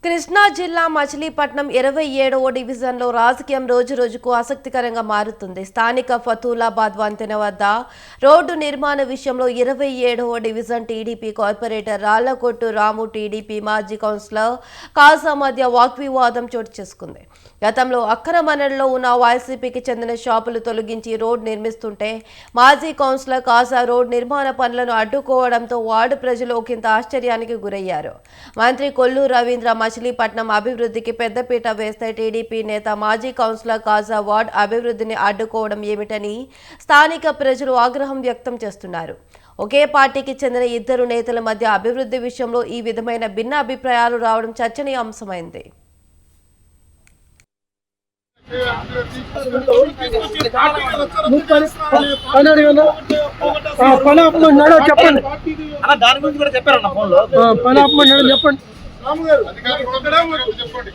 కృష్ణా జిల్లా మచిలీపట్నం 27వ డివిజన్లో రాజకీయం రోజురోజుకు ఆసక్తికరంగా మారుతుంది. స్థానిక ఫతూలాబాద్ వంతెన వద్ద రోడ్డు నిర్మాణ విషయంలో 27వ డివిజన్ టీడీపీ కార్పొరేటర్ రాళ్లకొట్టు రాము టీడీపీ మాజీ కౌన్సిలర్ కాజా మధ్య వాగ్వివాదం చోటు చేసుకుంది. గతంలో అక్రమణలో ఉన్న వైసీపీకి చెందిన షాపులు తొలగించి రోడ్ నిర్మిస్తుంటే మాజీ కౌన్సిలర్ కాజా రోడ్ నిర్మాణ పనులను అడ్డుకోవడంతో వార్డు ప్రజలు ఒకంత ఆశ్చర్యానికి గురయ్యారు. మంత్రి కొల్లు రవీంద్ర మచిలీపట్నం అభివృద్ధికి పెద్దపీట వేస్తే టీడీపీ నేత మాజీ కౌన్సిలర్ కాజా వార్డ్ అభివృద్ధిని అడ్డుకోవడం ఏమిటని స్థానిక ప్రజలు ఆగ్రహం వ్యక్తం చేస్తున్నారు. ఒకే పార్టీకి చెందిన ఇద్దరు నేతల మధ్య అభివృద్ధి విషయంలో ఈ విధమైన భిన్న అభిప్రాయాలు రావడం చర్చనీయాంశమైంది. చెప్పండి దాని గురించి కూడా చెప్పారన్న ఫోన్ లో పని ఆపమన్నాడు. చెప్పండి చెప్పండి